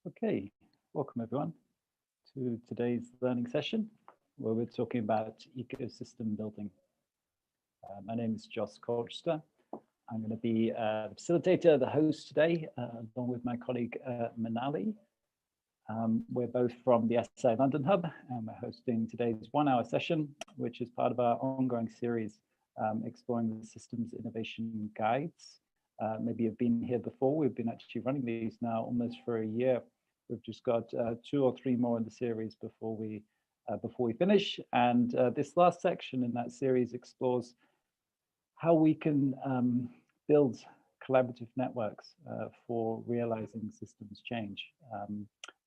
Okay, welcome everyone to today's learning session where we're talking about ecosystem building. My name is Joss Colchester. I'm going to be the facilitator, the host today, along with my colleague Manali. We're both from the SI London Hub, and we're hosting today's 1-hour session, which is part of our ongoing series exploring the systems innovation guides. Maybe you've been here before. We've been actually running these now almost for a year. We've just got 2 or 3 more in the series before we finish. And this last section in that series explores how we can build collaborative networks for realizing systems change.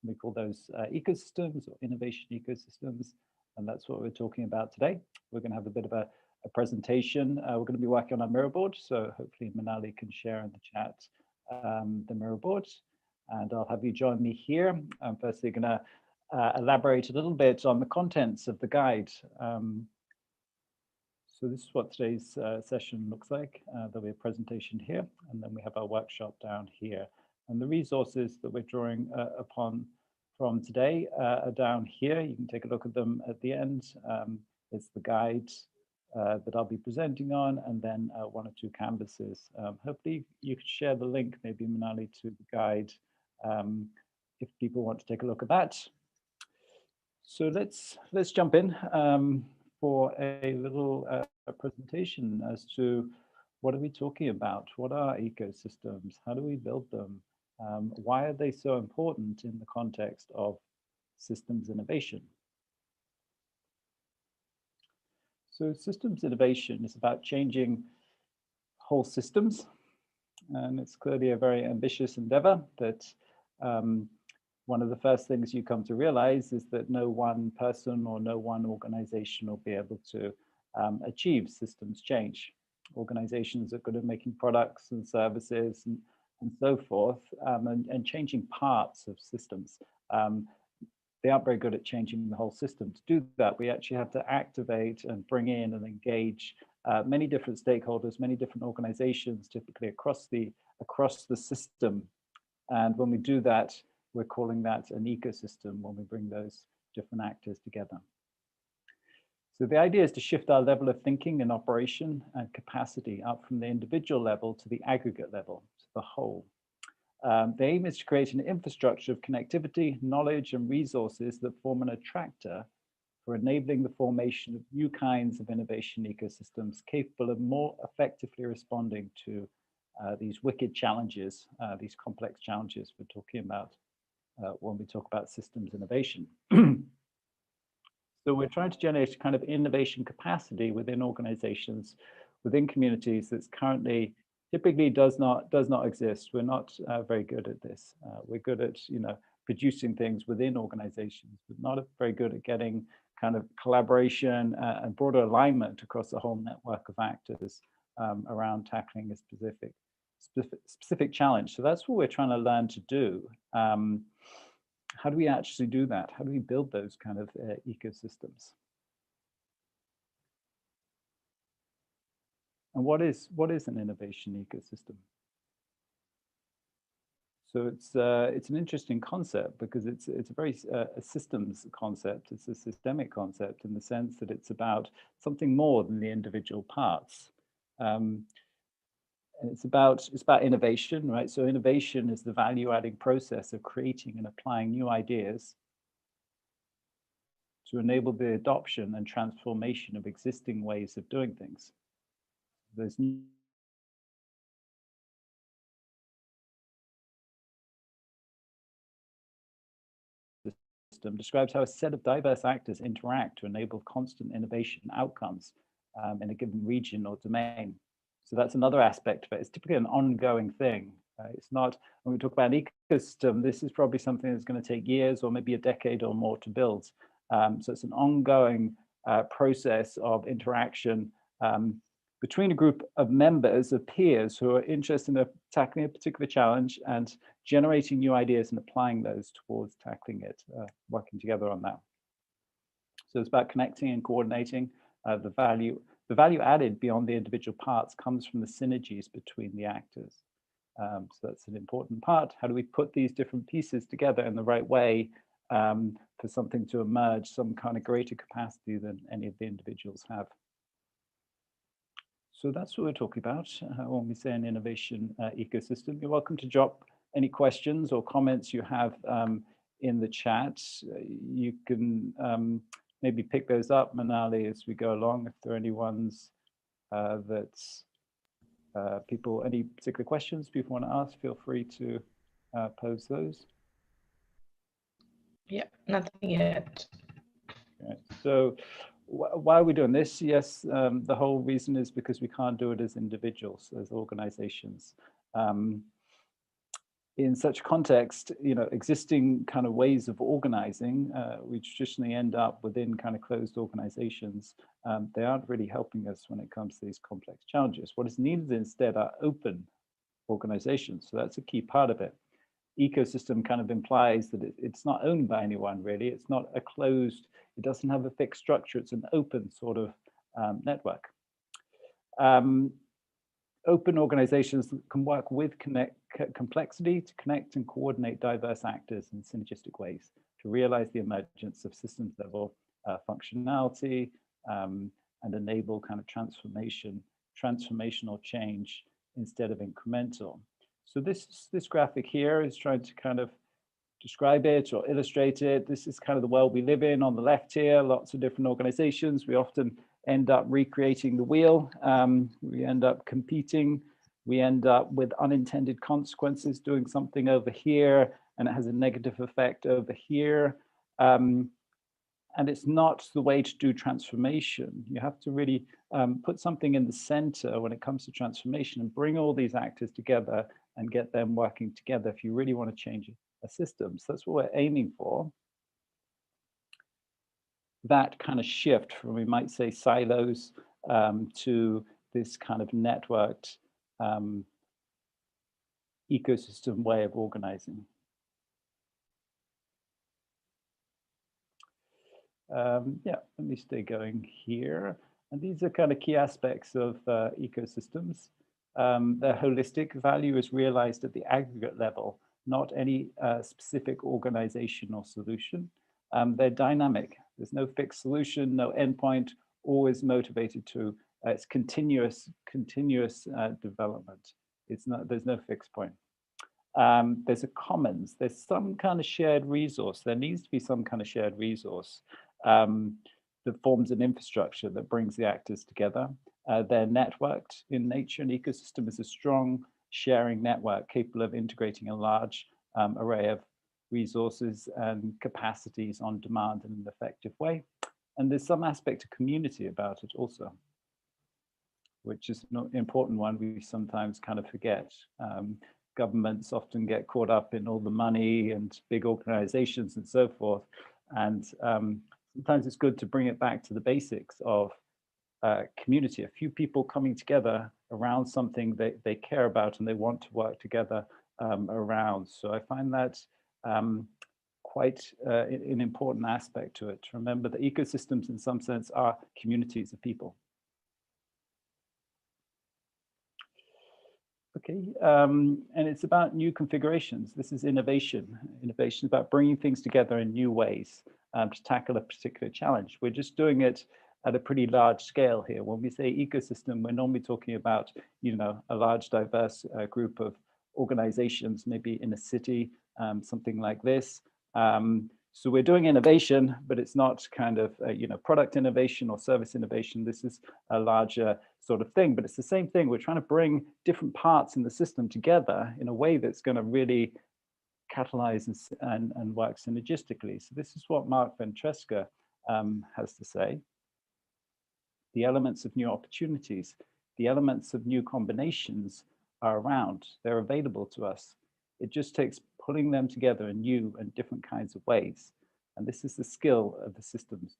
We call those ecosystems or innovation ecosystems, and that's what we're talking about today. We're going to have a bit of a presentation. We're going to be working on our mirror board, so hopefully Manali can share in the chat the mirror board, and I'll have you join me here. I'm firstly going to elaborate a little bit on the contents of the guide. So this is what today's session looks like. There'll be a presentation here, and then we have our workshop down here. And the resources that we're drawing upon from today are down here. You can take a look at them at the end. It's the guide that I'll be presenting on, and then 1 or 2 canvases. Hopefully you could share the link, maybe Manali, to the guide if people want to take a look at that. So let's jump in for a little presentation as to what are we talking about? What are ecosystems? How do we build them? Why are they so important in the context of systems innovation? So systems innovation is about changing whole systems, and it's clearly a very ambitious endeavor that one of the first things you come to realize is that no one person or no one organization will be able to achieve systems change. Organizations are good at making products and services and so forth, and changing parts of systems. They aren't very good at changing the whole system. To do that, we actually have to activate and bring in and engage many different stakeholders, many different organizations, typically across the system. And when we do that, we're calling that an ecosystem when we bring those different actors together. So the idea is to shift our level of thinking and operation and capacity up from the individual level to the aggregate level, to the whole. The aim is to create an infrastructure of connectivity, knowledge, and resources that form an attractor for enabling the formation of new kinds of innovation ecosystems capable of more effectively responding to these wicked challenges, these complex challenges we're talking about when we talk about systems innovation. So we're trying to generate a kind of innovation capacity within organizations, within communities that's currently typically does not exist. We're not very good at this. We're good at producing things within organizations, but not very good at getting kind of collaboration and broader alignment across the whole network of actors around tackling a specific challenge. So that's what we're trying to learn to do. How do we actually do that? How do we build those kind of ecosystems? And what is an innovation ecosystem? So it's an interesting concept because it's a very a systems concept. It's a systemic concept in the sense that it's about something more than the individual parts. And it's about innovation, right? So innovation is the value-adding process of creating and applying new ideas to enable the adoption and transformation of existing ways of doing things. There's system describes how a set of diverse actors interact to enable constant innovation outcomes in a given region or domain. So that's another aspect of it. It's typically an ongoing thing. It's not, when we talk about an ecosystem, this is probably something that's going to take years or maybe a decade or more to build. So it's an ongoing process of interaction between a group of members, of peers who are interested in tackling a particular challenge and generating new ideas and applying those towards tackling it, working together on that. So it's about connecting and coordinating. The value added beyond the individual parts comes from the synergies between the actors. So that's an important part. How do we put these different pieces together in the right way for something to emerge, some kind of greater capacity than any of the individuals have? So that's what we're talking about when we say an innovation ecosystem. You're welcome to drop any questions or comments you have in the chat. You can maybe pick those up, Manali, as we go along. If there are any ones that any particular questions people want to ask, feel free to pose those. Yeah, nothing yet. Okay. So why are we doing this? Yes, the whole reason is because we can't do it as individuals, as organizations. In such context, existing kind of ways of organizing, we traditionally end up within kind of closed organizations. They aren't really helping us when it comes to these complex challenges. What is needed instead are open organizations. So that's a key part of it. Ecosystem kind of implies that it's not owned by anyone, really. It's not a closed, it doesn't have a fixed structure. It's an open sort of network. Open organizations can work with complexity to connect and coordinate diverse actors in synergistic ways to realize the emergence of systems level functionality and enable kind of transformational change instead of incremental. So this graphic here is trying to kind of describe it or illustrate it. This is kind of the world we live in on the left here, lots of different organizations. We often end up recreating the wheel. We end up competing. We end up with unintended consequences, doing something over here, and it has a negative effect over here. And it's not the way to do transformation. You have to really put something in the center when it comes to transformation and bring all these actors together and get them working together if you really want to change a system. So that's what we're aiming for. That kind of shift from, we might say, silos to this kind of networked ecosystem way of organizing. Yeah, let me stay going here. And these are kind of key aspects of ecosystems. Their holistic value is realized at the aggregate level, not any specific organization or solution. They're dynamic. There's no fixed solution, no endpoint, always motivated to, it's continuous development. There's no fixed point. There's a commons, there's some kind of shared resource. There needs to be some kind of shared resource that forms an infrastructure that brings the actors together. They're networked in nature. An ecosystem is a strong sharing network capable of integrating a large array of resources and capacities on demand in an effective way. And there's some aspect of community about it also, which is an important one we sometimes kind of forget. Governments often get caught up in all the money and big organizations and so forth. And sometimes it's good to bring it back to the basics of community, a few people coming together around something they care about and they want to work together around. So I find that quite an important aspect to it, to remember that ecosystems in some sense are communities of people. Okay, and it's about new configurations. This is innovation. Innovation is about bringing things together in new ways to tackle a particular challenge. We're just doing it at a pretty large scale here. When we say ecosystem, we're normally talking about, a large diverse group of organizations, maybe in a city, something like this. So we're doing innovation, but it's not kind of, product innovation or service innovation. This is a larger sort of thing, but it's the same thing. We're trying to bring different parts in the system together in a way that's going to really catalyze and work synergistically. So this is what Mark Ventresca has to say. The elements of new opportunities, the elements of new combinations are around. They're available to us. It just takes pulling them together in new and different kinds of ways. And this is the skill of the systems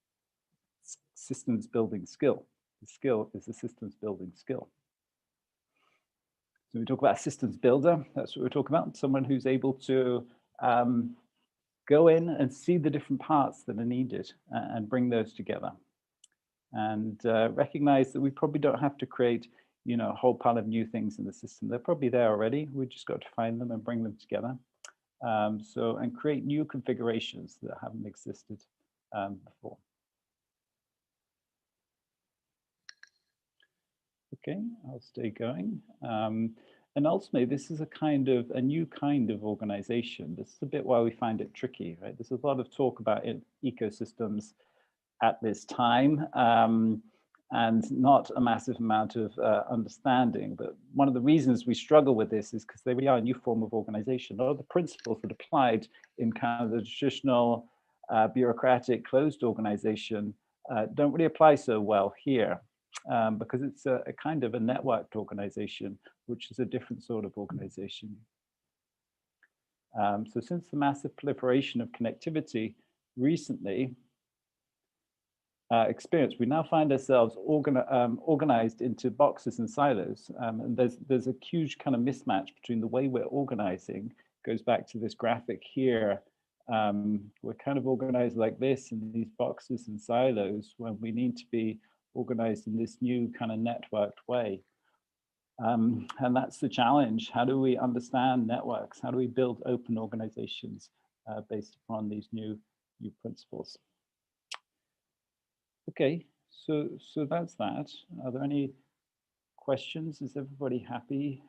building skill. The skill is the systems building skill. So we talk about systems builder. That's what we're talking about. Someone who's able to go in and see the different parts that are needed and bring those together. And recognize that we probably don't have to create, you know, a whole pile of new things in the system. They're probably there already. We just got to find them and bring them together. And create new configurations that haven't existed before. Okay, I'll stay going. And ultimately, this is a new kind of organization. This is a bit why we find it tricky, right? There's a lot of talk about ecosystems at this time, and not a massive amount of understanding. But one of the reasons we struggle with this is because they really are a new form of organization. A lot of the principles that applied in kind of the traditional bureaucratic closed organization don't really apply so well here. Because it's a kind of a networked organization, which is a different sort of organization. So since the massive proliferation of connectivity recently experienced, we now find ourselves organized into boxes and silos. And there's a huge kind of mismatch between the way we're organizing, goes back to this graphic here. We're kind of organized like this in these boxes and silos when we need to be organized in this new kind of networked way. And that's the challenge. How do we understand networks? How do we build open organizations based upon these new principles? Okay, so that's that. Are there any questions? Is everybody happy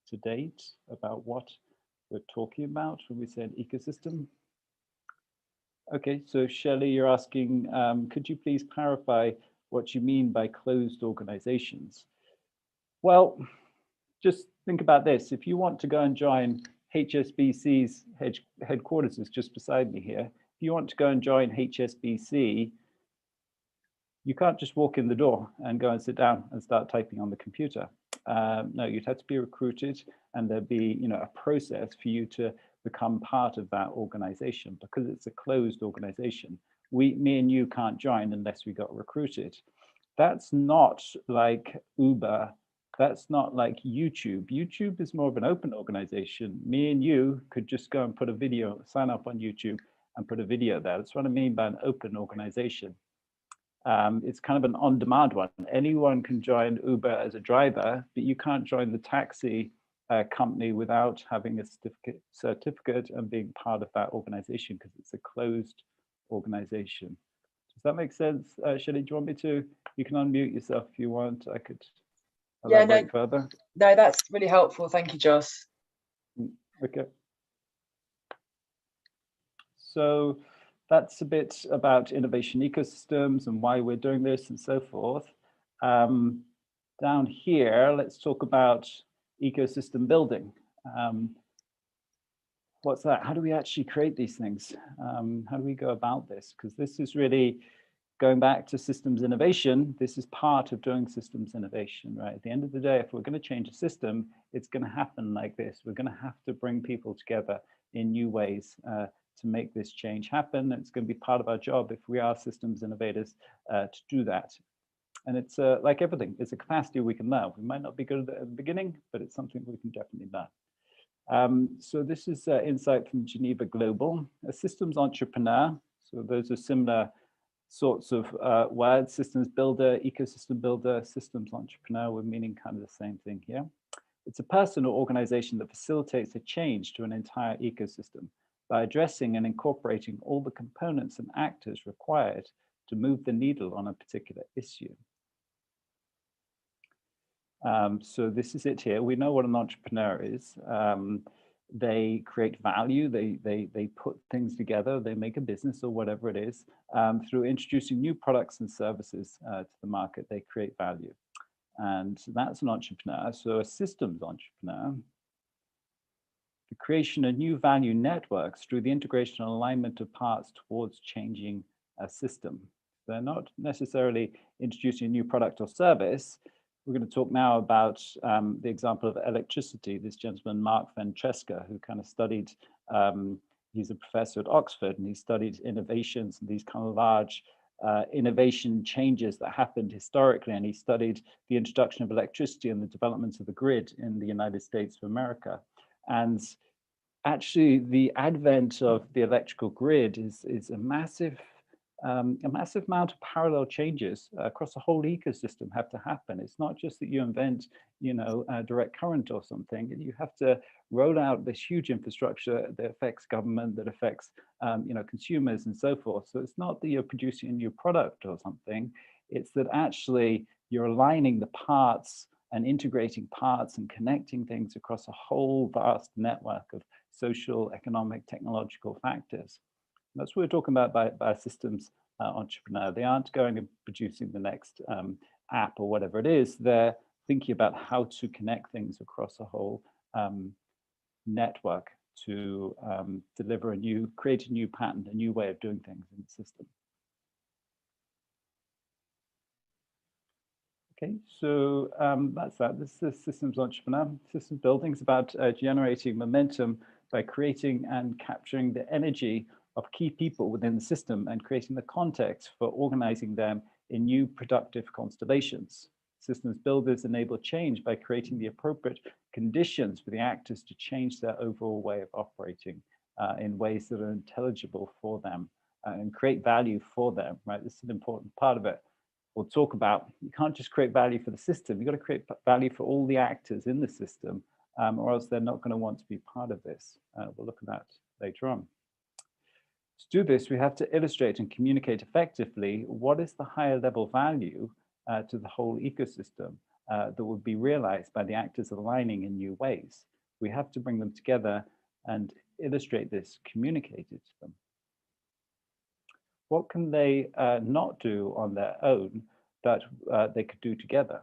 to date about what we're talking about when we say an ecosystem? Okay, so Shelley, you're asking, could you please clarify what you mean by closed organizations? Well, just think about this. If you want to go and join HSBC's headquarters is just beside me here. If you want to go and join HSBC, you can't just walk in the door and go and sit down and start typing on the computer. No, you'd have to be recruited, and there'd be, you know, a process for you to become part of that organization, because it's a closed organization. Me and you can't join unless we got recruited. That's not like Uber. That's not like YouTube. YouTube is more of an open organization. Me and you could just go and put a video, sign up on YouTube and put a video there. That's what I mean by an open organization. It's kind of an on-demand one. Anyone can join Uber as a driver, but you can't join the taxi company without having a certificate and being part of that organization, because it's a closed organization. Does that make sense? Shelley, do you want me to? You can unmute yourself if you want. I could elaborate further. No, that's really helpful. Thank you, Joss. Okay. So that's a bit about innovation ecosystems and why we're doing this and so forth. Down here, let's talk about ecosystem building. What's that? How do we actually create these things? How do we go about this? Because this is really going back to systems innovation. This is part of doing systems innovation, right? At the end of the day, if we're going to change a system, it's going to happen like this. We're going to have to bring people together in new ways to make this change happen. It's going to be part of our job if we are systems innovators to do that. And it's like everything, it's a capacity we can learn. We might not be good at it at the beginning, but it's something we can definitely learn. So this is insight from Geneva Global, a systems entrepreneur. So those are similar sorts of words: systems builder, ecosystem builder, systems entrepreneur. We're meaning kind of the same thing here. It's a person or organization that facilitates a change to an entire ecosystem by addressing and incorporating all the components and actors required to move the needle on a particular issue. So this is it here. We know what an entrepreneur is. They create value, they put things together, they make a business or whatever it is. Through introducing new products and services to the market, they create value. And that's an entrepreneur. So a systems entrepreneur, the creation of new value networks through the integration and alignment of parts towards changing a system. They're not necessarily introducing a new product or service. We're going to talk now about the example of electricity. This gentleman, Mark Ventresca, who kind of studied, he's a professor at Oxford, and he studied innovations and these kind of large innovation changes that happened historically. And he studied the introduction of electricity and the development of the grid in the United States of America. And actually, the advent of the electrical grid is a massive a massive amount of parallel changes across the whole ecosystem have to happen. It's not just that you invent, direct current or something. You have to roll out this huge infrastructure that affects government, that affects, consumers and so forth. So it's not that you're producing a new product or something. It's that actually you're aligning the parts and integrating parts and connecting things across a whole vast network of social, economic, technological factors. That's what we're talking about by a systems entrepreneur. They aren't going and producing the next app or whatever it is. They're thinking about how to connect things across a whole network to create a new pattern, a new way of doing things in the system. Okay, so that's that. This is systems entrepreneur. Systems building is about generating momentum by creating and capturing the energy of key people within the system and creating the context for organizing them in new productive constellations. Systems builders enable change by creating the appropriate conditions for the actors to change their overall way of operating in ways that are intelligible for them and create value for them, right? This is an important part of it. We'll talk about, you can't just create value for the system, you've got to create value for all the actors in the system, or else they're not going to want to be part of this. We'll look at that later on. To do this, we have to illustrate and communicate effectively what is the higher level value to the whole ecosystem that would be realized by the actors aligning in new ways. We have to bring them together and illustrate this, communicate it to them. What can they not do on their own that they could do together?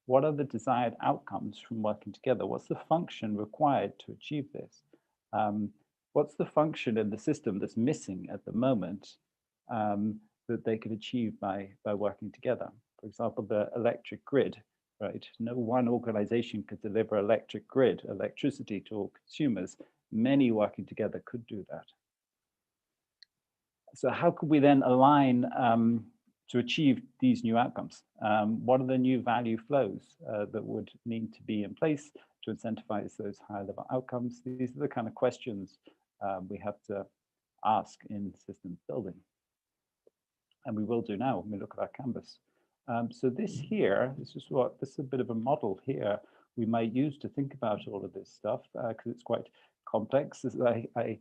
What are the desired outcomes from working together? What's the function required to achieve this? What's the function in the system that's missing at the moment that they could achieve by working together? For example, the electric grid, right? No one organization could deliver electricity to all consumers. Many working together could do that. So how could we then align to achieve these new outcomes? What are the new value flows that would need to be in place to incentivize those higher level outcomes? These are the kind of questions we have to ask in systems building. And we will do now when we look at our canvas. So this here, this is a bit of a model here we might use to think about all of this stuff because it's quite complex, as I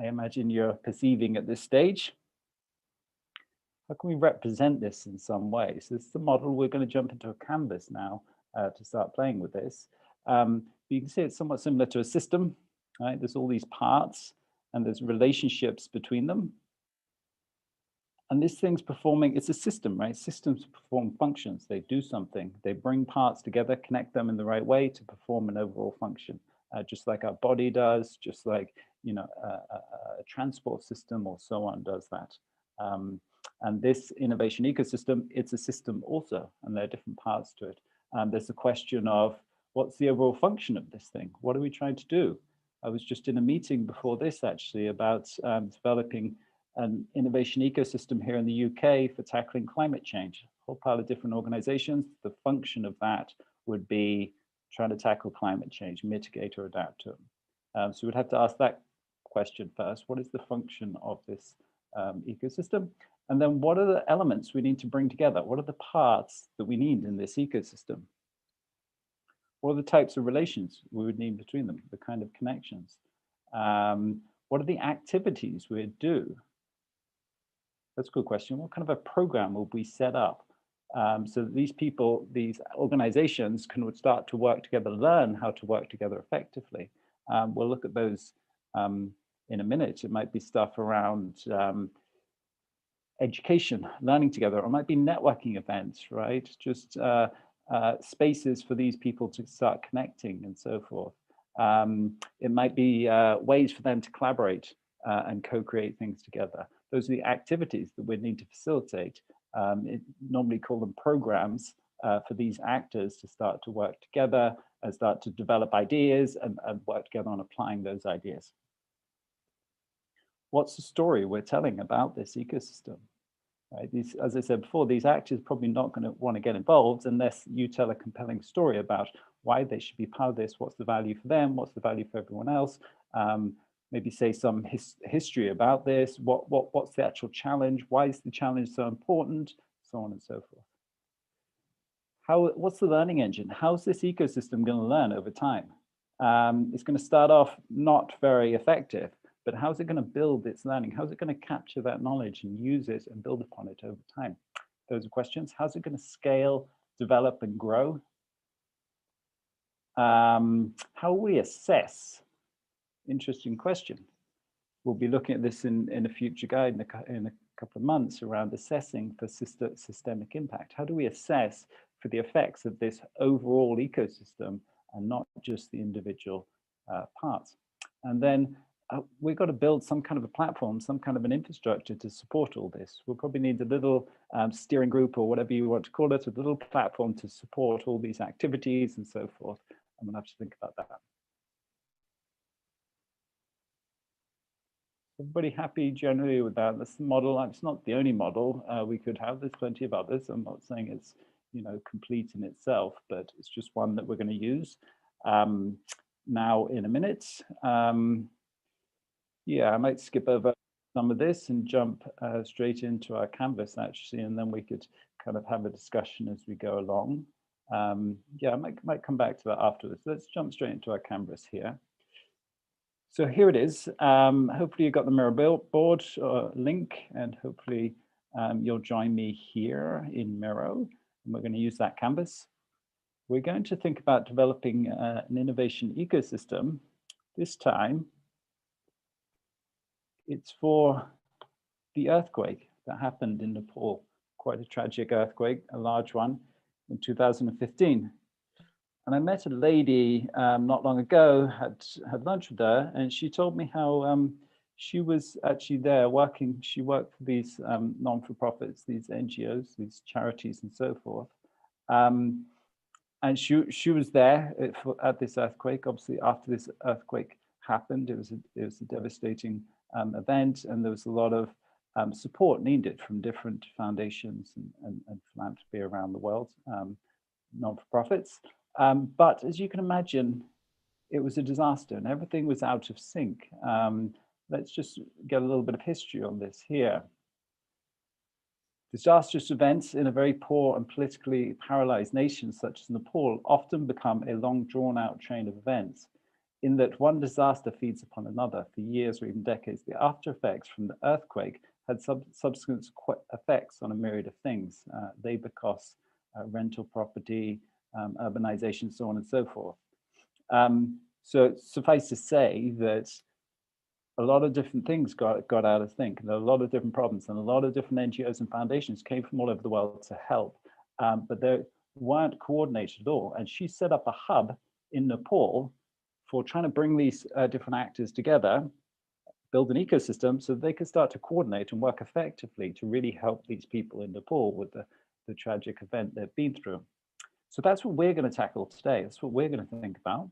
imagine you're perceiving at this stage. How can we represent this in some way? So this is the model. We're going to jump into a canvas now to start playing with this. You can see it's somewhat similar to a system, right? There's all these parts and there's relationships between them. And this thing's performing, it's a system, right? Systems perform functions. They do something. They bring parts together, connect them in the right way to perform an overall function, just like our body does, just like, a transport system or so on does that. And this innovation ecosystem, it's a system also, and there are different parts to it. There's a question of what's the overall function of this thing? What are we trying to do? I was just in a meeting before this actually about developing an innovation ecosystem here in the UK for tackling climate change. A whole pile of different organizations. The function of that would be trying to tackle climate change, mitigate or adapt to it. So we'd have to ask that question first. What is the function of this ecosystem? And then what are the elements we need to bring together? What are the parts that we need in this ecosystem? What are the types of relations we would need between them, the kind of connections? What are the activities we'd do? That's a good question. What kind of a program will we set up so that these people, these organizations can start to work together, learn how to work together effectively? We'll look at those in a minute. It might be stuff around education, learning together, or it might be networking events, right? Just spaces for these people to start connecting and so forth. It might be ways for them to collaborate and co-create things together. Those are the activities that we need to facilitate. Normally call them programs for these actors to start to work together and start to develop ideas and work together on applying those ideas. What's the story we're telling about this ecosystem? Right? These, as I said before, these actors are probably not going to want to get involved unless you tell a compelling story about why they should be part of this, what's the value for them, what's the value for everyone else, maybe say some history about this. What's the actual challenge? Why is the challenge so important? So on and so forth. What's the learning engine? How's this ecosystem going to learn over time? It's going to start off not very effective, but how's it going to build its learning? How's it going to capture that knowledge and use it and build upon it over time? Those are questions. How's it going to scale, develop, and grow? How we assess? Interesting question. We'll be looking at this in a future guide in a couple of months around assessing for systemic impact. How do we assess for the effects of this overall ecosystem and not just the individual parts? And then we've got to build some kind of a platform, some kind of an infrastructure to support all this. We'll probably need a little steering group or whatever you want to call it, a little platform to support all these activities and so forth. I'm going to have to think about that. Everybody happy generally with that? That's the model. It's not the only model we could have. There's plenty of others. I'm not saying it's, you know, complete in itself, but it's just one that we're going to use now in a minute. Yeah, I might skip over some of this and jump straight into our canvas actually, and then we could kind of have a discussion as we go along. Yeah, I might come back to that afterwards. Let's jump straight into our canvas here. So here it is. Hopefully you got the Miro board link, and hopefully you'll join me here in Miro, and we're going to use that canvas. We're going to think about developing an innovation ecosystem. This time, it's for the earthquake that happened in Nepal, quite a tragic earthquake, a large one in 2015. And I met a lady not long ago, had lunch with her, and she told me how she was actually there working. She worked for these non-for-profits, these NGOs, these charities and so forth. And she was there at this earthquake. Obviously, after this earthquake happened, it was a devastating event, and there was a lot of support needed from different foundations and philanthropy around the world, non-for-profits. But as you can imagine, it was a disaster and everything was out of sync. Let's just get a little bit of history on this here. Disastrous events in a very poor and politically paralyzed nation such as Nepal often become a long drawn-out chain of events, in that one disaster feeds upon another for years or even decades. The after effects from the earthquake had subsequent effects on a myriad of things, labor costs, rental property, urbanization, so on and so forth. So suffice to say that a lot of different things got out of sync, and a lot of different problems, and a lot of different NGOs and foundations came from all over the world to help, but they weren't coordinated at all. And she set up a hub in Nepal for trying to bring these different actors together, build an ecosystem so they could start to coordinate and work effectively to really help these people in Nepal with the tragic event they've been through. So that's what we're going to tackle today. That's what we're going to think about.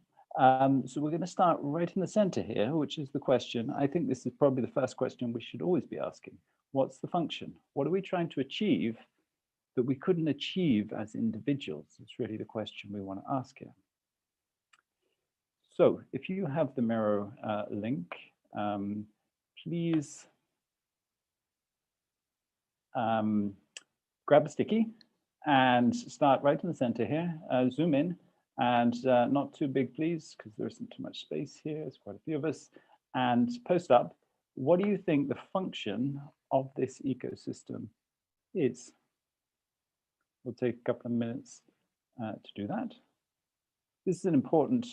So we're going to start right in the center here, which is the question. I think this is probably the first question we should always be asking. What's the function? What are we trying to achieve that we couldn't achieve as individuals? It's really the question we want to ask here. So if you have the Miro link, please grab a sticky and start right in the center here, zoom in, and not too big, please, because there isn't too much space here. There's quite a few of us. And post up, what do you think the function of this ecosystem is? We'll take a couple of minutes to do that. This is an important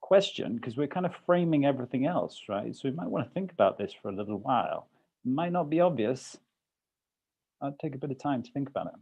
question because we're kind of framing everything else, right? So we might want to think about this for a little while. It might not be obvious. I'll take a bit of time to think about it.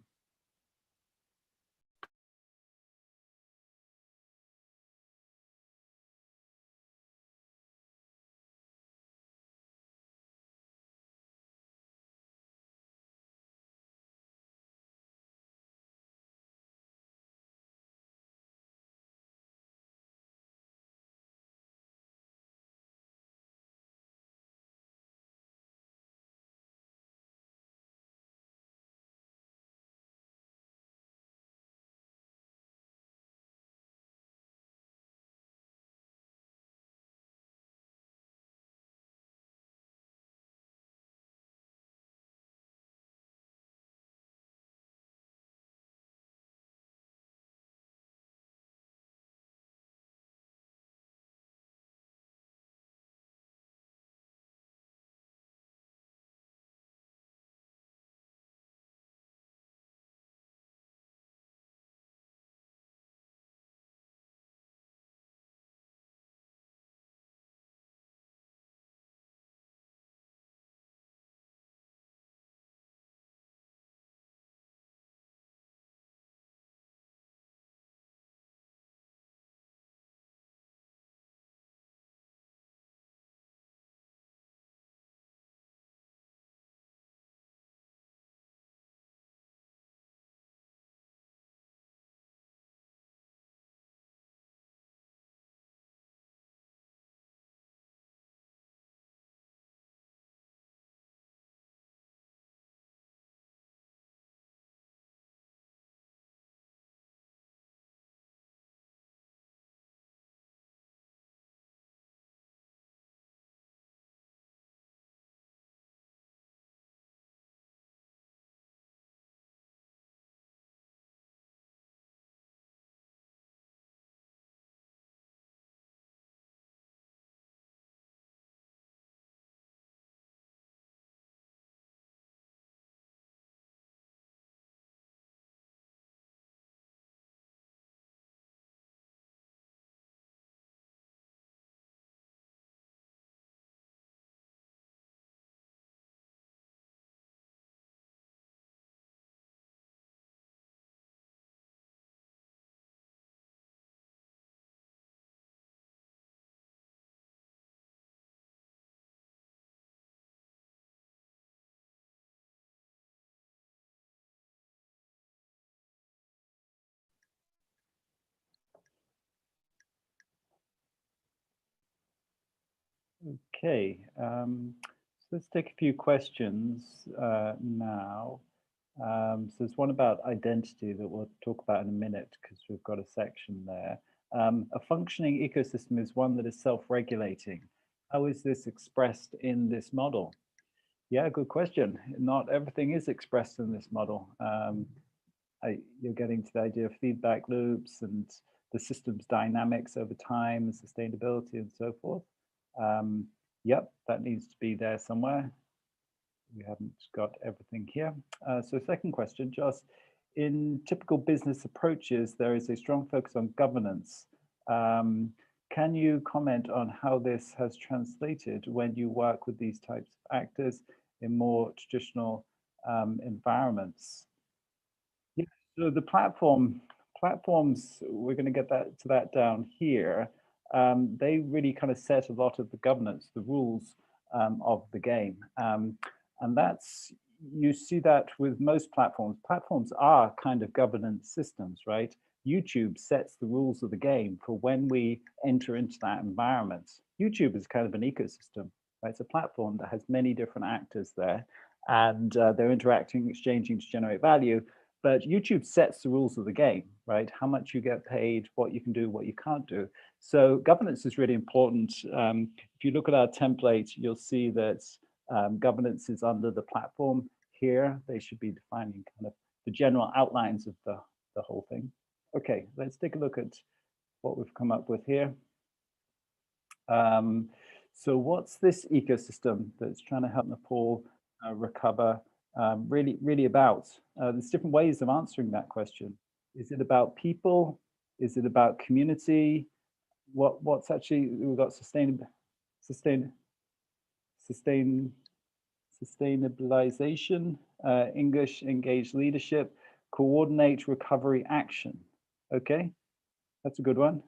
Okay, so let's take a few questions now. So there's one about identity that we'll talk about in a minute because we've got a section there. A functioning ecosystem is one that is self-regulating. How is this expressed in this model? Yeah, good question. Not everything is expressed in this model. You're getting to the idea of feedback loops and the system's dynamics over time and sustainability and so forth. Yep, that needs to be there somewhere. We haven't got everything here. So second question, Joss, in typical business approaches, there is a strong focus on governance. Can you comment on how this has translated when you work with these types of actors in more traditional environments? Yeah, so the platforms, we're going to get to that down here. They really kind of set a lot of the governance, the rules of the game. And that's, you see that with most platforms. Platforms are kind of governance systems, right? YouTube sets the rules of the game for when we enter into that environment. YouTube is kind of an ecosystem, right? It's a platform that has many different actors there, and they're interacting, exchanging to generate value. But YouTube sets the rules of the game, right? How much you get paid, what you can do, what you can't do. So governance is really important. If you look at our template, you'll see that governance is under the platform here. They should be defining kind of the general outlines of the whole thing. Okay, let's take a look at what we've come up with here. So what's this ecosystem that's trying to help Nepal recover really about? There's different ways of answering that question. Is it about people? Is it about community? What's actually, we've got sustainabilization, English, engage leadership, coordinate recovery action. Okay, that's a good one.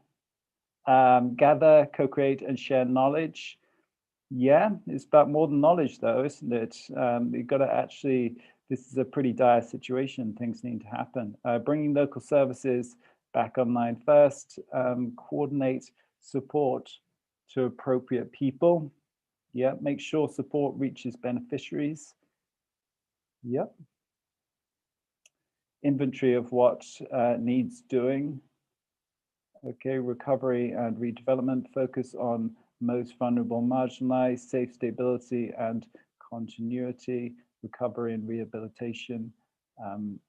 Gather, co-create, and share knowledge. Yeah, it's about more than knowledge though, isn't it? You've got to actually, this is a pretty dire situation, things need to happen. Bringing local services back online first, coordinate support to appropriate people. Yeah, make sure support reaches beneficiaries. Yep. Inventory of what needs doing. Okay, recovery and redevelopment, focus on most vulnerable, marginalized, safe stability and continuity, recovery and rehabilitation.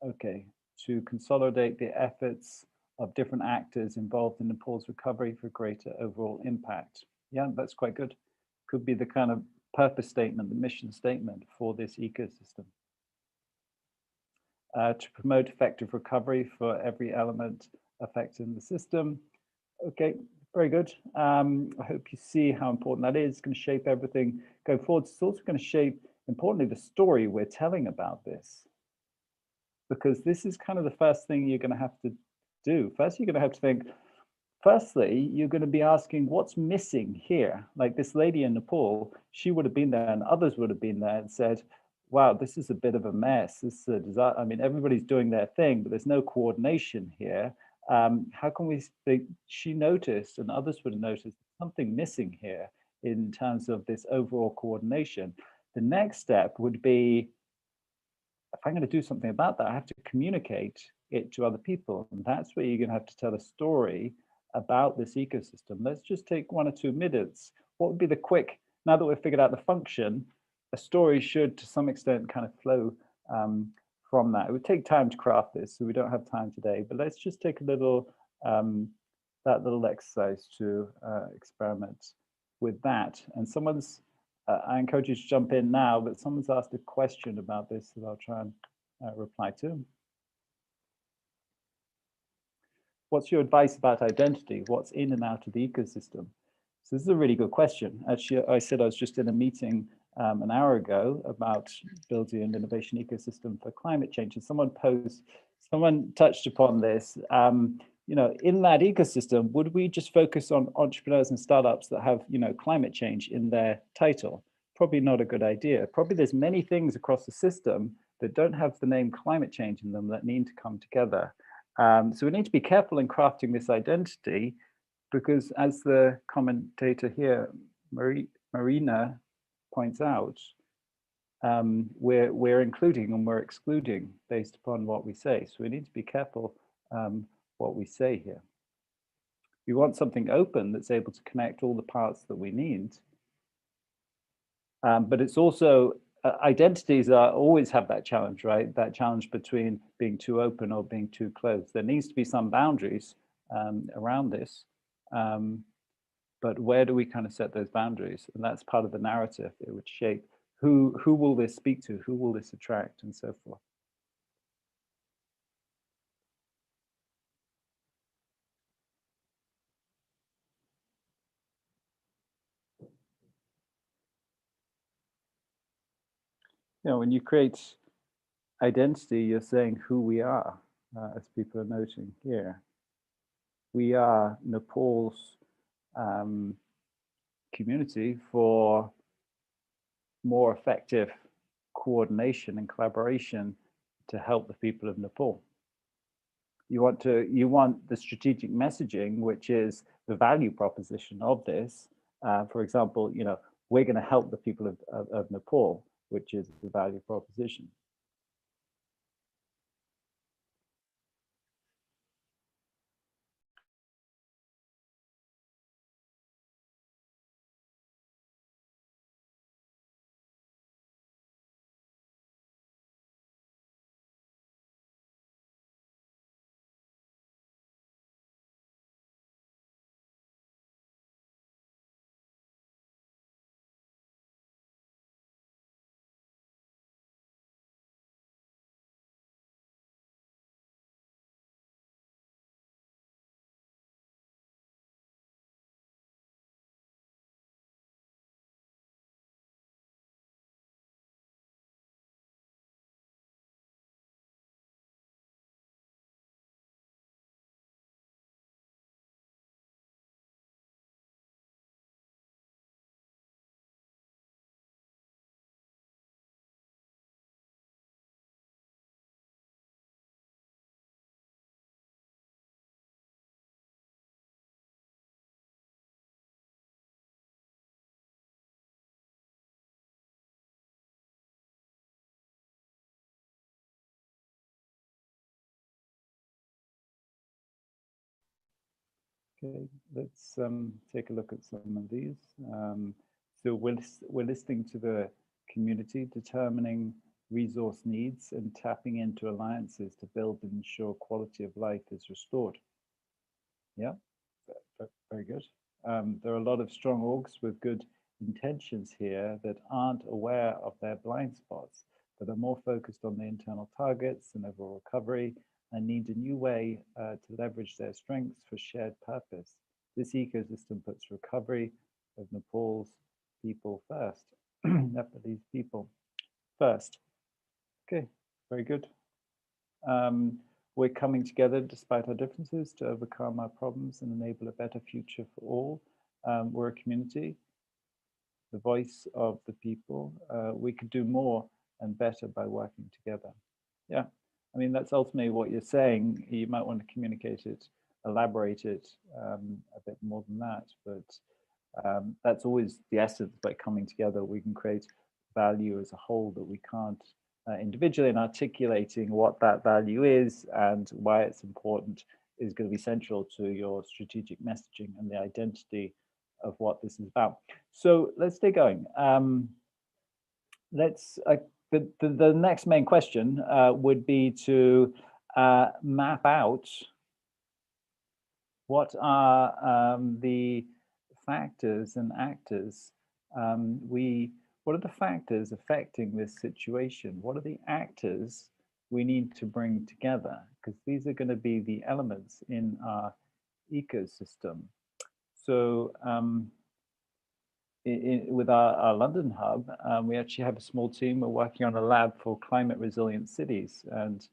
Okay, to consolidate the efforts of different actors involved in Nepal's recovery for greater overall impact. Yeah, that's quite good. Could be the kind of purpose statement, the mission statement for this ecosystem. To promote effective recovery for every element affecting the system. Okay, very good. I hope you see how important that is. It's going to shape everything going forward. It's also going to shape, importantly, the story we're telling about this. Because this is kind of the first thing you're going to have to do. First, you're going to have to think, firstly, you're going to be asking what's missing here. Like this lady in Nepal, she would have been there and others would have been there and said, wow, this is a bit of a mess. This is a disaster. I mean, everybody's doing their thing, but there's no coordination here. How can we think? She noticed and others would have noticed something missing here in terms of this overall coordination. The next step would be, if I'm going to do something about that, I have to communicate it to other people. And that's where you're going to have to tell a story about this ecosystem. Let's just take 1 or 2 minutes. What would be the quick, now that we've figured out the function, a story should to some extent kind of flow from that. It would take time to craft this, so we don't have time today, but let's just take a little, that little exercise to experiment with that. And someone's, I encourage you to jump in now, but someone's asked a question about this that I'll try and reply to. What's your advice about identity? What's in and out of the ecosystem? So this is a really good question. Actually, I said I was just in a meeting an hour ago about building an innovation ecosystem for climate change, and someone touched upon this. You know, in that ecosystem, would we just focus on entrepreneurs and startups that have, you know, climate change in their title? Probably not a good idea. Probably there's many things across the system that don't have the name climate change in them that need to come together. So we need to be careful in crafting this identity, because as the commentator here, Marie Marina points out, we're including and we're excluding based upon what we say. So we need to be careful what we say here. We want something open that's able to connect all the parts that we need. But it's also, identities always have that challenge, right? That challenge between being too open or being too closed. There needs to be some boundaries around this. But where do we kind of set those boundaries? And that's part of the narrative. It would shape who will this speak to, who will this attract, and so forth. You know, when you create identity, you're saying who we are, as people are noting here. We are Nepal's community for more effective coordination and collaboration to help the people of Nepal. You want the strategic messaging, which is the value proposition of this. For example, you know, we're going to help the people of Nepal, which is the value proposition. Okay, let's take a look at some of these. So we're listening to the community, determining resource needs and tapping into alliances to build and ensure quality of life is restored. Yeah, very good. There are a lot of strong orgs with good intentions here that aren't aware of their blind spots, that are more focused on the internal targets and overall recovery, and need a new way to leverage their strengths for shared purpose. This ecosystem puts recovery of Nepal's people first. Nepalese people first. Okay, very good. We're coming together despite our differences to overcome our problems and enable a better future for all. We're a community, the voice of the people. We could do more and better by working together. Yeah, I mean, that's ultimately what you're saying. You might want to communicate it, elaborate it a bit more than that, but that's always the essence. By coming together, we can create value as a whole that we can't individually, and articulating what that value is and why it's important is going to be central to your strategic messaging and the identity of what this is about. So let's stay going. The next main question would be to map out what are the factors and actors what are the factors affecting this situation? What are the actors we need to bring together? Because these are going to be the elements in our ecosystem. So with our London hub, we actually have a small team. We're working on a lab for climate resilient cities. And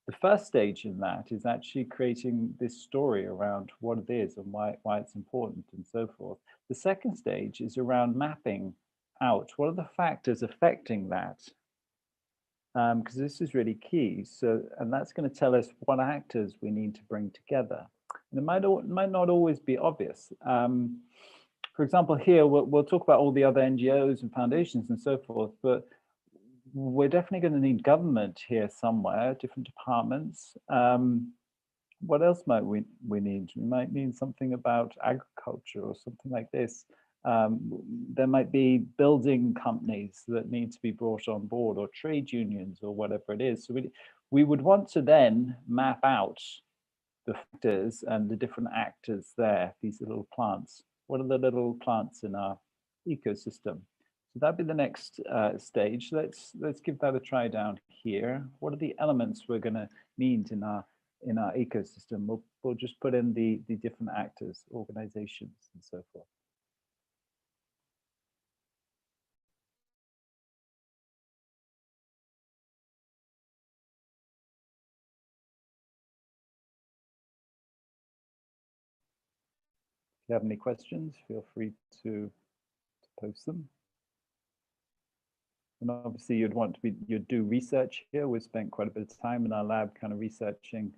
the first stage in that is actually creating this story around what it is and why it's important and so forth. The second stage is around mapping out what are the factors affecting that, because this is really key. So, and that's going to tell us what actors we need to bring together. And it might not always be obvious. for example, here we'll talk about all the other NGOs and foundations and so forth, but we're definitely going to need government here somewhere, different departments. What else might we need? We might need something about agriculture or something like this. There might be building companies that need to be brought on board, or trade unions, or whatever it is. So we would want to then map out the factors and the different actors there, these little plants. What are the little plants in our ecosystem? So that'd be the next stage. Let's give that a try down here. What are the elements we're going to need in our ecosystem? We'll just put in the different actors, organizations, and so forth. If you have any questions, feel free to post them. And obviously you'd do research here. We've spent quite a bit of time in our lab kind of researching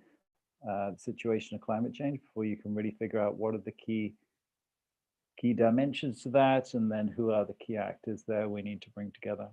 the situation of climate change before you can really figure out what are the key dimensions to that, and then who are the key actors there we need to bring together.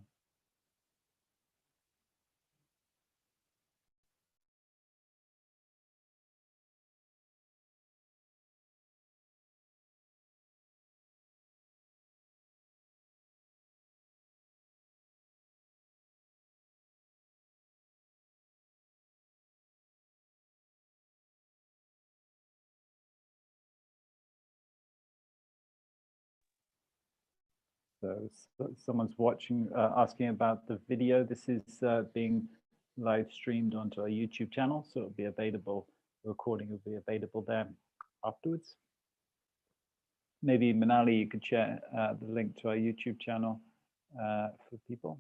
So someone's watching, asking about the video. This is being live streamed onto our YouTube channel, so it'll be available, the recording will be available there afterwards. Maybe Manali, you could share the link to our YouTube channel for people.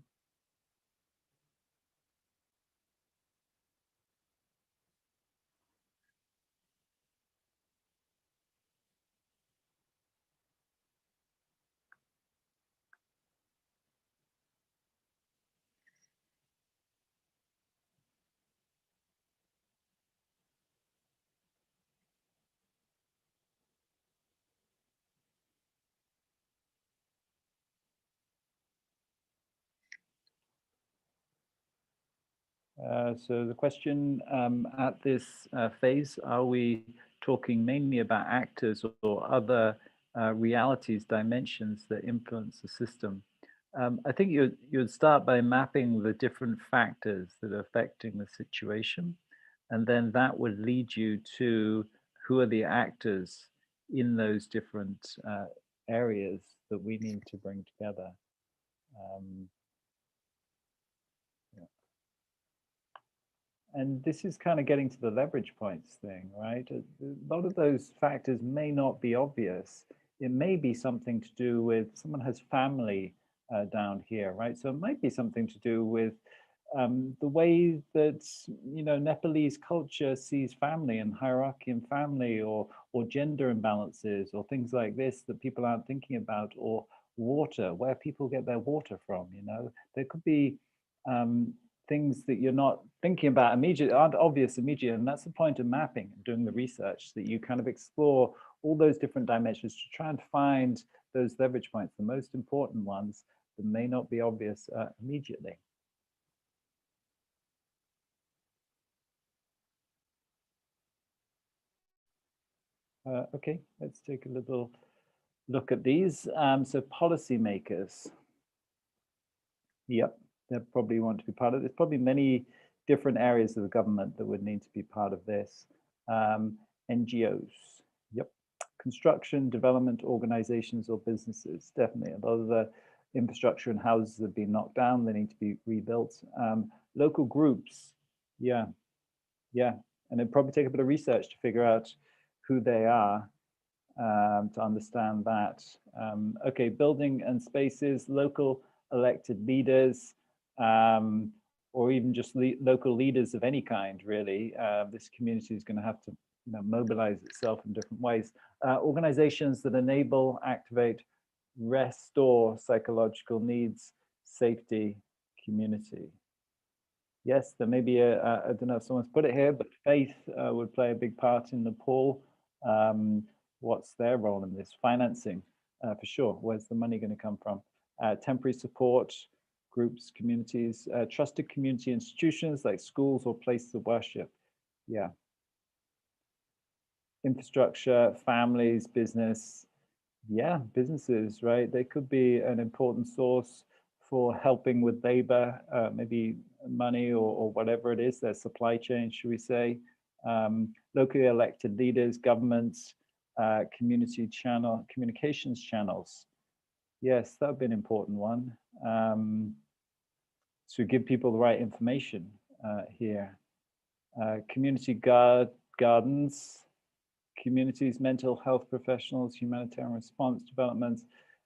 So the question at this phase, are we talking mainly about actors or other realities, dimensions that influence the system? I think you'd start by mapping the different factors that are affecting the situation, and then that would lead you to who are the actors in those different areas that we need to bring together. And this is kind of getting to the leverage points thing, right? A lot of those factors may not be obvious. It may be something to do with someone has family down here, right? So it might be something to do with the way that, you know, Nepalese culture sees family and hierarchy in family, or gender imbalances, or things like this that people aren't thinking about, or water, where people get their water from, you know? There could be things that you're not thinking about immediately, aren't obvious immediately, and that's the point of mapping and doing the research, that you kind of explore all those different dimensions to try and find those leverage points, the most important ones that may not be obvious immediately. Okay, let's take a little look at these. So policymakers. Yep, they probably want to be part of this. Probably many different areas of the government that would need to be part of this. NGOs. Yep. Construction, development organizations or businesses. Definitely. A lot of the infrastructure and houses have been knocked down. They need to be rebuilt. Local groups. Yeah. Yeah. And it'd probably take a bit of research to figure out who they are, to understand that. Okay, building and spaces, local elected leaders, or even just local leaders of any kind, really. This community is going to have to, you know, mobilize itself in different ways. Organizations that enable, activate, restore psychological needs, safety, community. Yes, there may be I don't know if someone's put it here, but faith would play a big part in Nepal. What's their role in this? Financing. for sure. Where's the money going to come from? Temporary support, groups, communities, trusted community institutions like schools or places of worship. Yeah. Infrastructure, families, business. Yeah, businesses, right? They could be an important source for helping with labor, maybe money or whatever it is, their supply chain, should we say. Locally elected leaders, governments, communications channels. Yes, that would be an important one. To give people the right information here. Community gardens, communities, mental health professionals, humanitarian response development,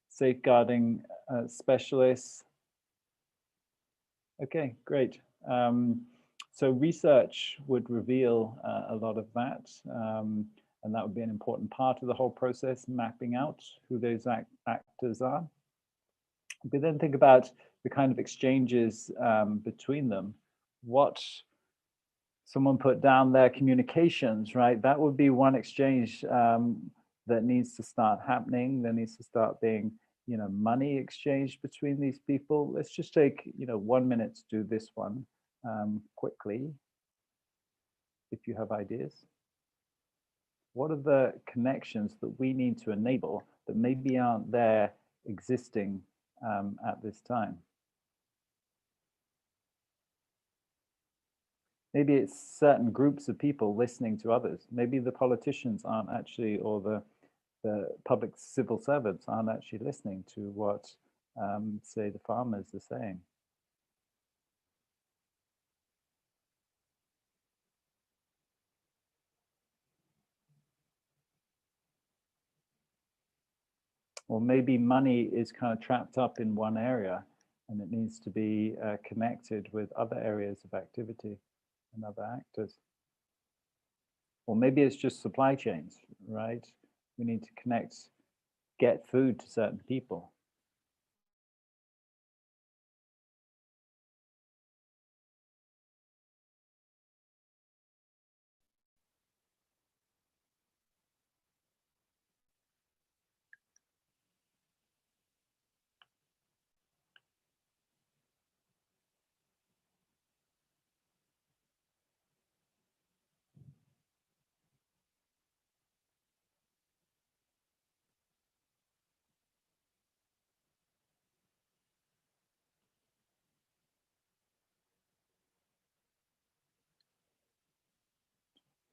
safeguarding specialists. Okay, great. So research would reveal a lot of that, and that would be an important part of the whole process, mapping out who those actors are. But then think about the kind of exchanges between them. What someone put down their communications, right? That would be one exchange that needs to start happening. There needs to start being, money exchanged between these people. Let's just take, 1 minute to do this one quickly, if you have ideas. What are the connections that we need to enable that maybe aren't there existing at this time? Maybe it's certain groups of people listening to others. Maybe the politicians aren't actually, or the public civil servants aren't actually listening to what, say, the farmers are saying. Or maybe money is kind of trapped up in one area and it needs to be connected with other areas of activity and other actors. Or maybe it's just supply chains, right? We need to get food to certain people.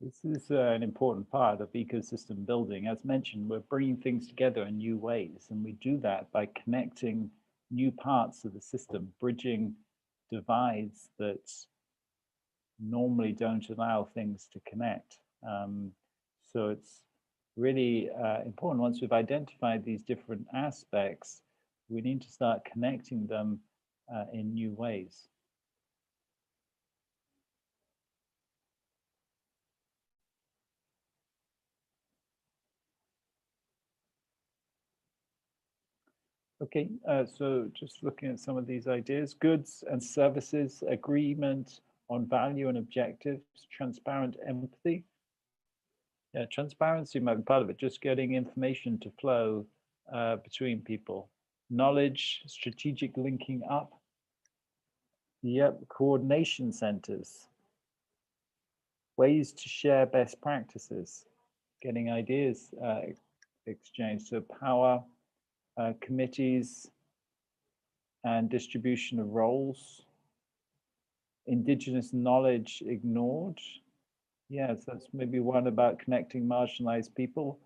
This is an important part of ecosystem building. As mentioned, we're bringing things together in new ways, and we do that by connecting new parts of the system, bridging divides that normally don't allow things to connect. So it's really important. Once we've identified these different aspects, we need to start connecting them in new ways. Okay, so just looking at some of these ideas, goods and services, agreement on value and objectives, transparent empathy. Yeah, transparency might be part of it, just getting information to flow between people. Knowledge, strategic linking up. Yep, coordination centers. Ways to share best practices, getting ideas exchanged. So power, committees, and distribution of roles. Indigenous knowledge ignored. Yes, that's maybe one about connecting marginalized people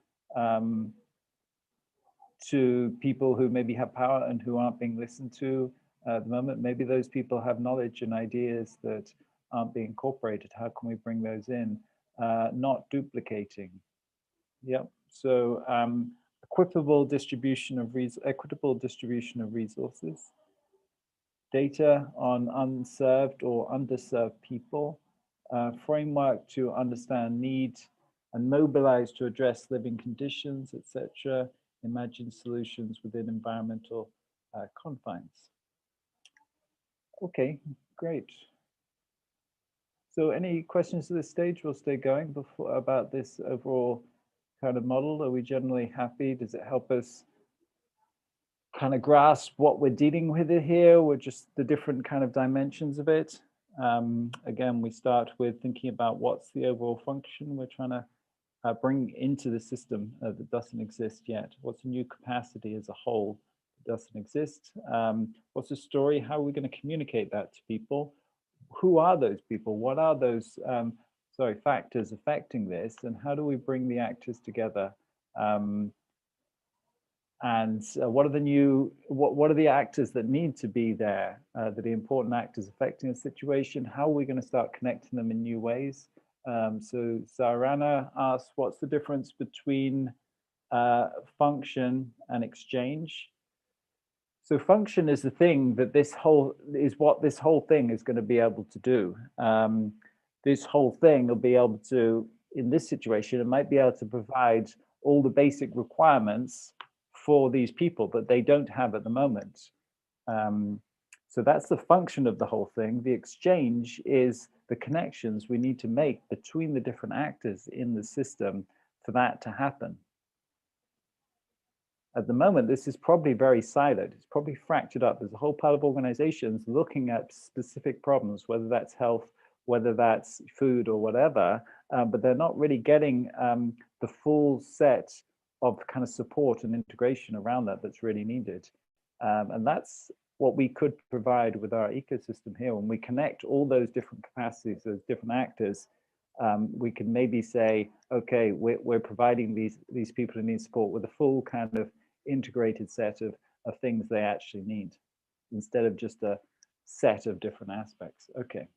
to people who maybe have power and who aren't being listened to at the moment. Maybe those people have knowledge and ideas that aren't being incorporated. How can we bring those in? Not duplicating. Yep. So equitable distribution of resources, data on unserved or underserved people, framework to understand need and mobilize to address living conditions, etc. Imagine solutions within environmental confines. Okay, great. So any questions at this stage? We'll stay going about this overall kind of model. Are we generally happy? Does it help us kind of grasp what we're dealing with here, or just the different kind of dimensions of it. Again, we start with thinking about what's the overall function we're trying to bring into the system that doesn't exist yet. What's a new capacity as a whole that doesn't exist? What's the story? How are we going to communicate that to people? Who are those people? What are those factors affecting this? And how do we bring the actors together? And what are the actors that need to be there, that are the important actors affecting a situation? How are we going to start connecting them in new ways? So Sarana asks, what's the difference between function and exchange? So function is the thing that what this whole thing is going to be able to do. This whole thing will be able to, in this situation, it might be able to provide all the basic requirements for these people that they don't have at the moment. So that's the function of the whole thing. The exchange is the connections we need to make between the different actors in the system for that to happen. At the moment, this is probably very siloed. It's probably fractured up. There's a whole pile of organizations looking at specific problems, whether that's health, whether that's food or whatever, but they're not really getting the full set of kind of support and integration around that that's really needed. And that's what we could provide with our ecosystem here. When we connect all those different capacities, those different actors, we can maybe say, okay, we're providing these people who need support with a full kind of integrated set of things they actually need, instead of just a set of different aspects. Okay,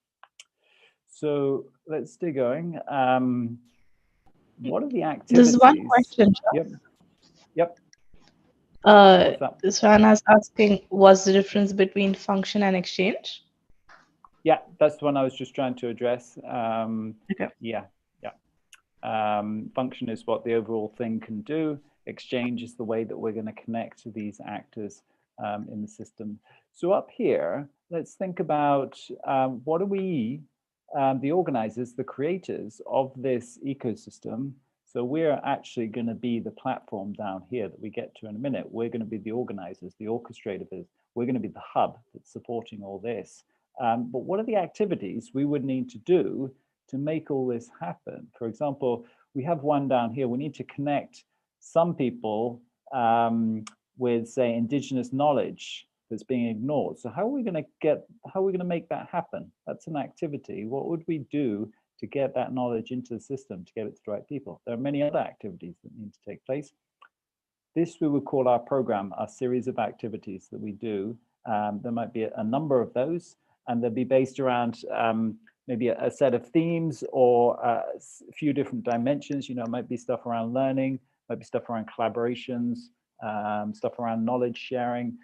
so let's stay going. What are the activities? There's one question. Yep. Swana's asking, what's the difference between function and exchange? Yeah, that's the one I was just trying to address. Okay. Yeah. Function is what the overall thing can do. Exchange is the way that we're going to connect to these actors in the system. So up here, let's think about what are we, the organizers, the creators of this ecosystem. So we're actually going to be the platform down here that we get to in a minute. We're going to be the organizers, the orchestrators. We're going to be the hub that's supporting all this. But what are the activities we would need to do to make all this happen? For example, we have one down here. We need to connect some people with, say, indigenous knowledge that's being ignored. So how are we going to make that happen? That's an activity. What would we do to get that knowledge into the system, to get it to the right people? There are many other activities that need to take place. This we would call our program, our series of activities that we do. There might be a number of those, and they'll be based around maybe a set of themes or a few different dimensions. You know, it might be stuff around learning, might be stuff around collaborations, stuff around knowledge sharing,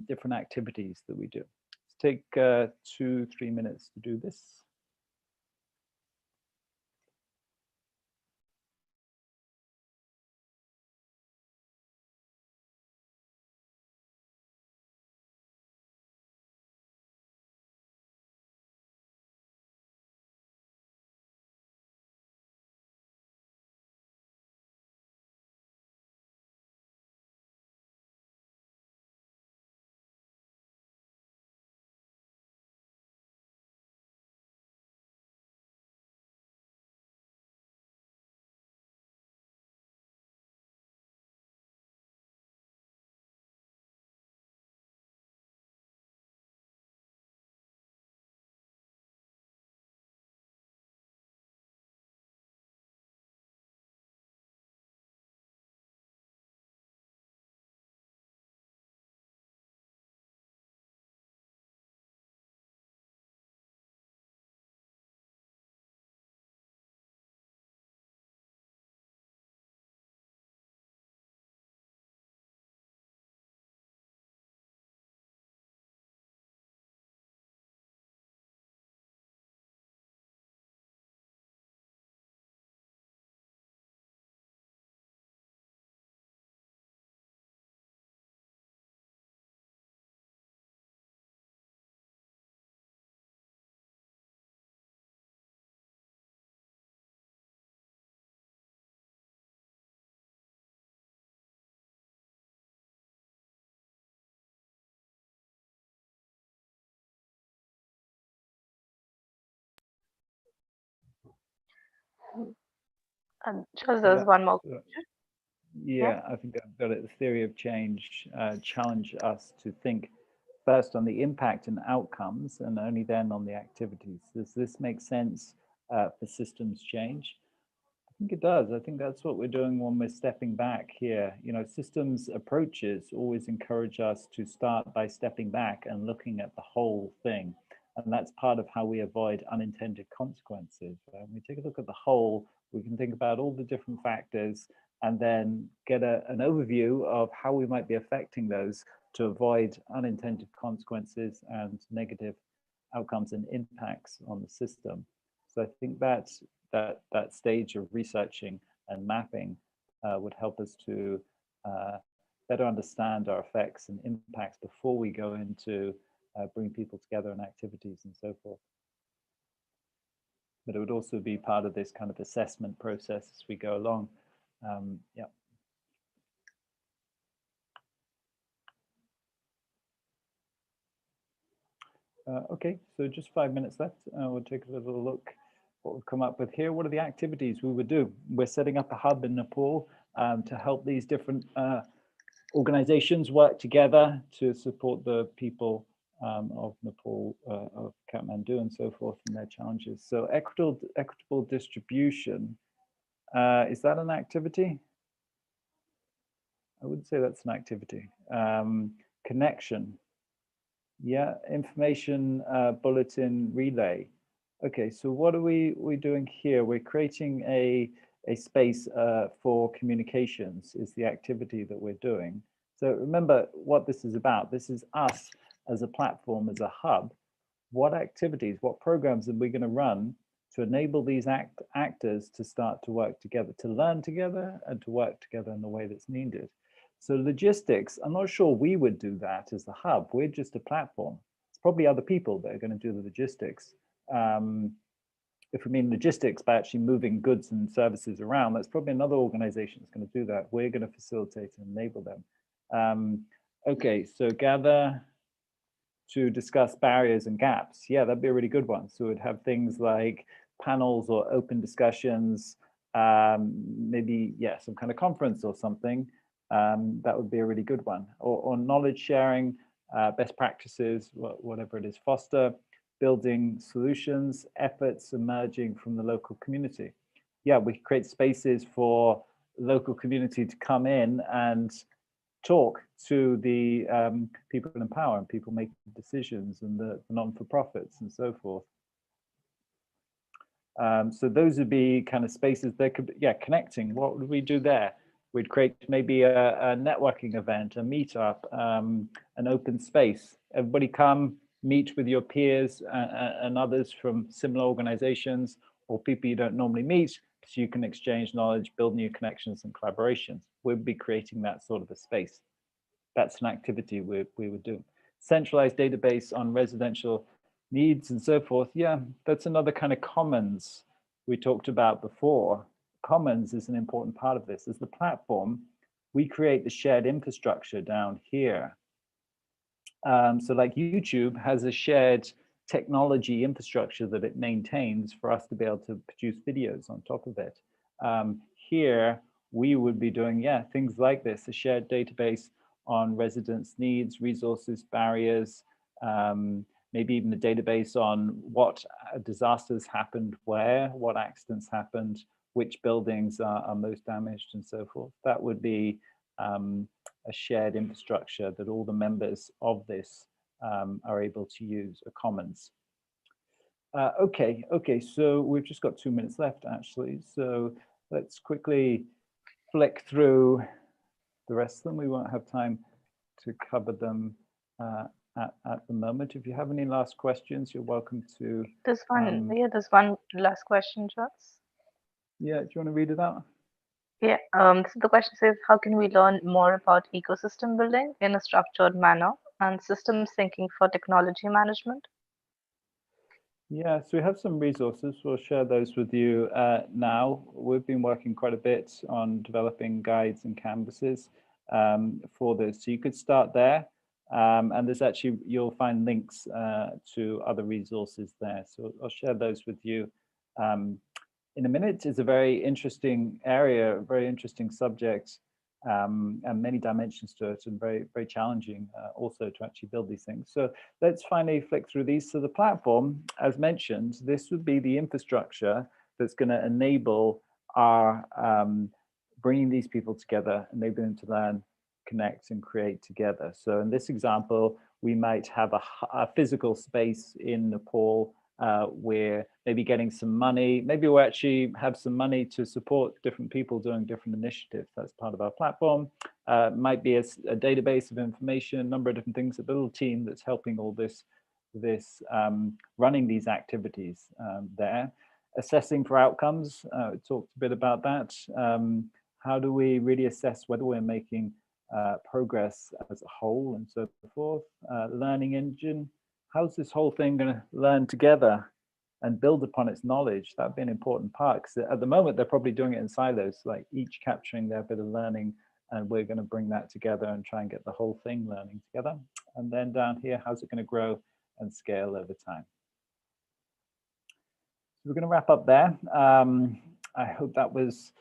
different activities that we do. Let's take 2-3 minutes to do this. And just there's one more. Yeah, I think I've got it. The theory of change challenge us to think first on the impact and outcomes, and only then on the activities. Does this make sense for systems change? I think it does. I think that's what we're doing when we're stepping back here. You know, systems approaches always encourage us to start by stepping back and looking at the whole thing. And that's part of how we avoid unintended consequences. When we take a look at the whole, we can think about all the different factors and then get an overview of how we might be affecting those to avoid unintended consequences and negative outcomes and impacts on the system. So I think that stage of researching and mapping would help us to better understand our effects and impacts before we go into bring people together in activities and so forth. But it would also be part of this kind of assessment process as we go along. Yeah. Okay, so just 5 minutes left. We'll take a little look what we've come up with here. What are the activities we would do? We're setting up a hub in Nepal to help these different organizations work together to support the people of Nepal, of Kathmandu and so forth, and their challenges. So equitable distribution, is that an activity? I wouldn't say that's an activity. Connection. Yeah, information bulletin relay. Okay, so what are we doing here? We're creating a space for communications is the activity that we're doing. So remember what this is about. This is us as a platform, as a hub. What activities, what programs are we going to run to enable these actors to start to work together, to learn together and to work together in the way that's needed? So logistics, I'm not sure we would do that as the hub. We're just a platform. It's probably other people that are going to do the logistics. If we mean logistics by actually moving goods and services around, that's probably another organization that's going to do that. We're going to facilitate and enable them. Okay, so gather to discuss barriers and gaps. Yeah, that'd be a really good one. So we'd have things like panels or open discussions, maybe, yeah, some kind of conference or something. That would be a really good one. Or knowledge sharing, best practices, whatever it is, foster building solutions, efforts emerging from the local community. Yeah, we create spaces for local community to come in and talk to the people in power and people making decisions and the non-for-profits and so forth. So those would be kind of spaces that could, yeah, connecting. What would we do there? We'd create maybe a networking event, a meetup, an open space. Everybody come, meet with your peers and others from similar organizations or people you don't normally meet, so you can exchange knowledge, build new connections and collaborations. We'd be creating that sort of a space. That's an activity we would do. Centralized database on residential needs and so forth. Yeah, that's another kind of commons we talked about before. Commons is an important part of this. As the platform, we create the shared infrastructure down here. So like YouTube has a shared technology infrastructure that it maintains for us to be able to produce videos on top of it. Here, we would be doing, yeah, things like this, a shared database on residents' needs, resources, barriers, maybe even a database on what disasters happened where, what accidents happened, which buildings are most damaged and so forth. That would be a shared infrastructure that all the members of this are able to use, a commons. Okay, so we've just got 2 minutes left actually. So let's quickly flick through the rest of them. We won't have time to cover them at the moment. If you have any last questions, you're welcome to. There's one, yeah, there's one last question, Joss. Yeah, do you want to read it out? Yeah, so the question says, how can we learn more about ecosystem building in a structured manner and systems thinking for technology management? Yeah, so we have some resources. We'll share those with you now. We've been working quite a bit on developing guides and canvases for this. So you could start there. And there's actually, you'll find links to other resources there. So I'll share those with you in a minute. It's a very interesting area, very interesting subject, and many dimensions to it, and very, very challenging also to actually build these things. So let's finally flick through these. So the platform, as mentioned, this would be the infrastructure that's going to enable our bringing these people together, enabling them to learn, connect, and create together. So in this example, we might have a physical space in Nepal where maybe getting some money, maybe we'll actually have some money to support different people doing different initiatives. That's part of our platform. Might be a database of information, a number of different things, a little team that's helping all this running these activities there. Assessing for outcomes, we talked a bit about that. How do we really assess whether we're making progress as a whole and so forth? Learning engine, how's this whole thing going to learn together and build upon its knowledge? That'd be an important part, because at the moment they're probably doing it in silos, like each capturing their bit of learning, and we're going to bring that together and try and get the whole thing learning together. And then down here, how's it going to grow and scale over time? We're going to wrap up there. I hope that was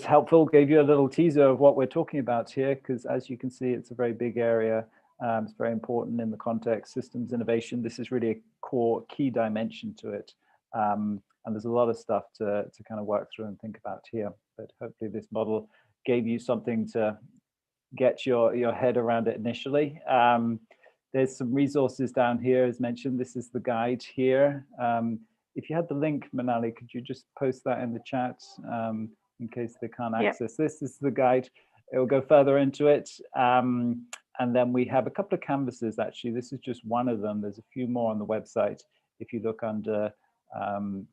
helpful, gave you a little teaser of what we're talking about here, because as you can see, it's a very big area. It's very important in the context systems innovation. This is really a core key dimension to it. And there's a lot of stuff to kind of work through and think about here. But hopefully this model gave you something to get your head around it initially. There's some resources down here, as mentioned. This is the guide here. If you had the link, Manali, could you just post that in the chat in case they can't access this? This is the guide. It will go further into it. And then we have a couple of canvases, actually. This is just one of them. There's a few more on the website. If you look under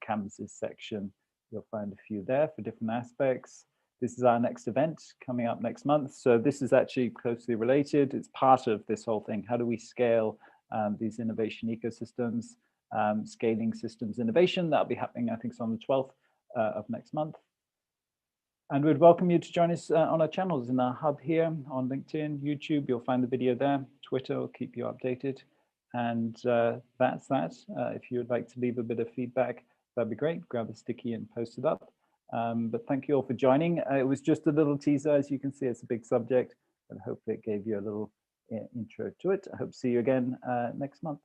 canvases section, you'll find a few there for different aspects. This is our next event coming up next month. So this is actually closely related. It's part of this whole thing. How do we scale these innovation ecosystems? Scaling systems innovation. That'll be happening, I think it's on the 12th of next month. And we'd welcome you to join us on our channels in our hub here on LinkedIn, YouTube. You'll find the video there. Twitter will keep you updated. And that's that. If you would like to leave a bit of feedback, that'd be great. Grab a sticky and post it up. But thank you all for joining. It was just a little teaser. As you can see, it's a big subject, but hopefully it gave you a little intro to it. I hope to see you again next month.